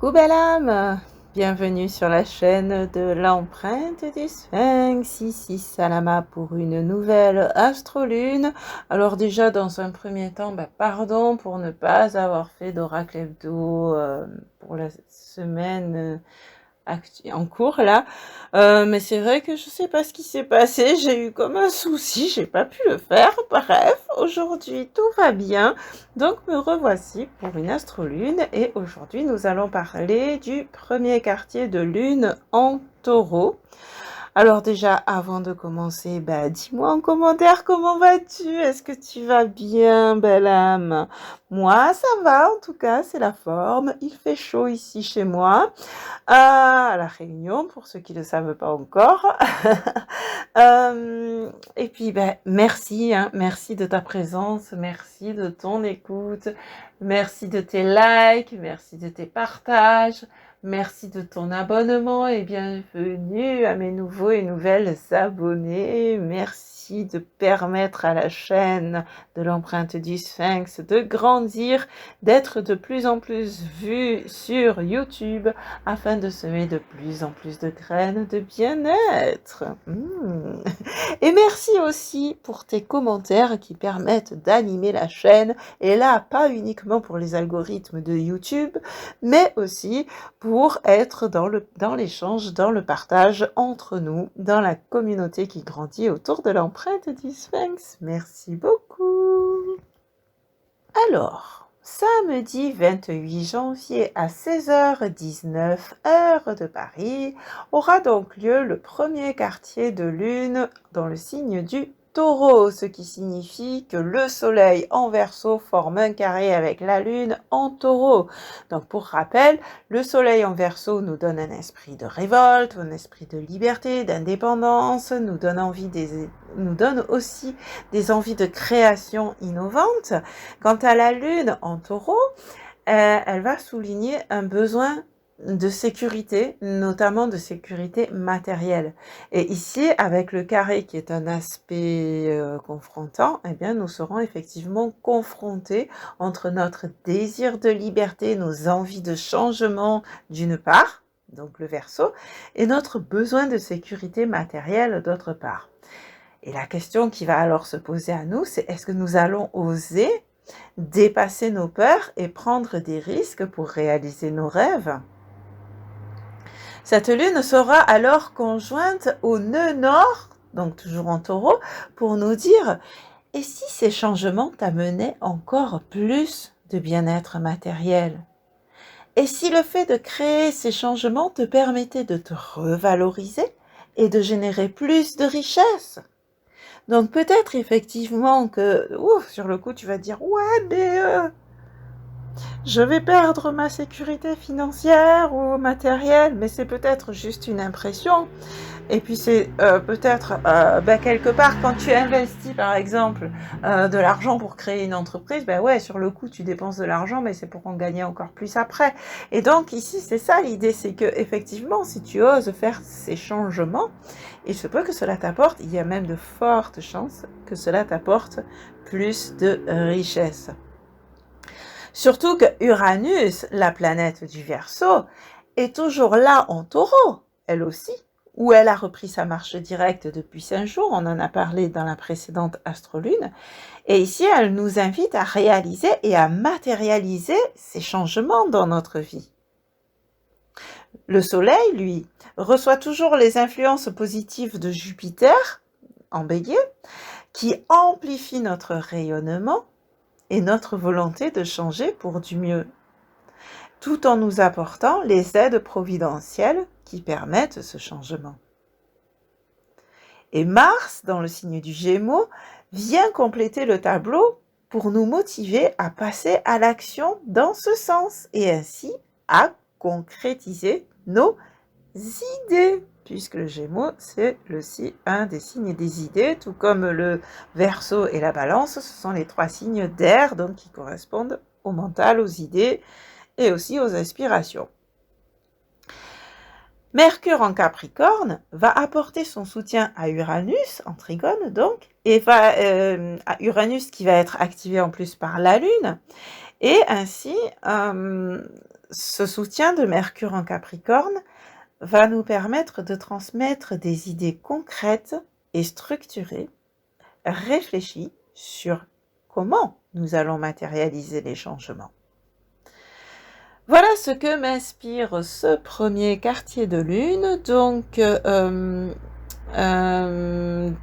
Coucou belle âme, bienvenue sur la chaîne de l'empreinte du Sphinx, ici Salama pour une nouvelle astrolune. Alors déjà dans un premier temps, pardon pour ne pas avoir fait d'oracle hebdo pour la semaine en cours là, mais c'est vrai que je sais pas ce qui s'est passé, j'ai eu comme un souci, j'ai pas pu le faire. Bref, aujourd'hui tout va bien, donc me revoici pour une astrolune et aujourd'hui nous allons parler du premier quartier de lune en taureau. Alors déjà, avant de commencer, dis-moi en commentaire comment vas-tu? Est-ce que tu vas bien, belle âme? Moi, ça va, en tout cas, c'est la forme. Il fait chaud ici chez moi, à La Réunion, pour ceux qui ne le savent pas encore. Et puis, merci, hein, merci de ta présence, merci de ton écoute, merci de tes likes, merci de tes partages. Merci de ton abonnement et bienvenue à mes nouveaux et nouvelles abonnés. Merci de permettre à la chaîne de l'empreinte du Sphinx de grandir, d'être de plus en plus vue sur YouTube afin de semer de plus en plus de graines de bien-être. Et merci aussi pour tes commentaires qui permettent d'animer la chaîne. Et là, pas uniquement pour les algorithmes de YouTube, mais aussi pour être dans l'échange, dans le partage entre nous, dans la communauté qui grandit autour de l'empreinte du Sphinx. Merci beaucoup. Alors, samedi 28 janvier à 16h19 heure de Paris, aura donc lieu le premier quartier de lune dans le signe du Taureau, ce qui signifie que le soleil en Verseau forme un carré avec la lune en Taureau. Donc pour rappel, le soleil en Verseau nous donne un esprit de révolte, un esprit de liberté, d'indépendance, nous donne aussi des envies de création innovante. Quant à la lune en Taureau, elle va souligner un besoin de sécurité, notamment de sécurité matérielle. Et ici, avec le carré qui est un aspect confrontant, eh bien, nous serons effectivement confrontés entre notre désir de liberté, nos envies de changement d'une part, donc le Verseau, et notre besoin de sécurité matérielle d'autre part. Et la question qui va alors se poser à nous, c'est est-ce que nous allons oser dépasser nos peurs et prendre des risques pour réaliser nos rêves? Cette lune sera alors conjointe au nœud nord, donc toujours en Taureau, pour nous dire « Et si ces changements t'amenaient encore plus de bien-être matériel? Et si le fait de créer ces changements te permettait de te revaloriser et de générer plus de richesse ?» Donc peut-être effectivement que sur le coup tu vas dire « Ouais, mais je vais perdre ma sécurité financière ou matérielle, mais c'est peut-être juste une impression. » Et puis c'est peut-être quelque part quand tu investis par exemple de l'argent pour créer une entreprise, ouais, sur le coup tu dépenses de l'argent, mais c'est pour en gagner encore plus après. Et donc ici c'est ça l'idée, c'est que effectivement si tu oses faire ces changements, il se peut que cela t'apporte, il y a même de fortes chances que cela t'apporte plus de richesse. Surtout que Uranus, la planète du Verseau, est toujours là en Taureau, elle aussi, où elle a repris sa marche directe depuis 5 jours, on en a parlé dans la précédente astrolune, et ici elle nous invite à réaliser et à matérialiser ces changements dans notre vie. Le Soleil, lui, reçoit toujours les influences positives de Jupiter, en Bélier, qui amplifie notre rayonnement et notre volonté de changer pour du mieux, tout en nous apportant les aides providentielles qui permettent ce changement. Et Mars, dans le signe du Gémeaux, vient compléter le tableau pour nous motiver à passer à l'action dans ce sens et ainsi à concrétiser nos idées, puisque le Gémeaux, c'est aussi un des signes des idées, tout comme le Verseau et la Balance, ce sont les 3 signes d'air, donc qui correspondent au mental, aux idées et aussi aux aspirations. Mercure en Capricorne va apporter son soutien à Uranus, en Trigone donc, et va à Uranus qui va être activé en plus par la Lune, et ainsi ce soutien de Mercure en Capricorne va nous permettre de transmettre des idées concrètes et structurées, réfléchies sur comment nous allons matérialiser les changements. Voilà ce que m'inspire ce premier quartier de lune. Donc,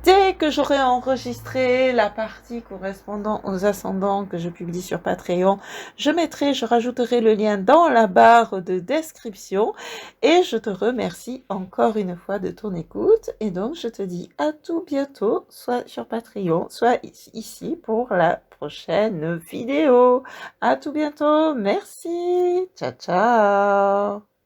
dès que j'aurai enregistré la partie correspondant aux ascendants que je publie sur Patreon, je rajouterai le lien dans la barre de description. Et je te remercie encore une fois de ton écoute. Et donc, je te dis à tout bientôt, soit sur Patreon, soit ici pour la prochaine vidéo. À tout bientôt. Merci. Ciao, ciao.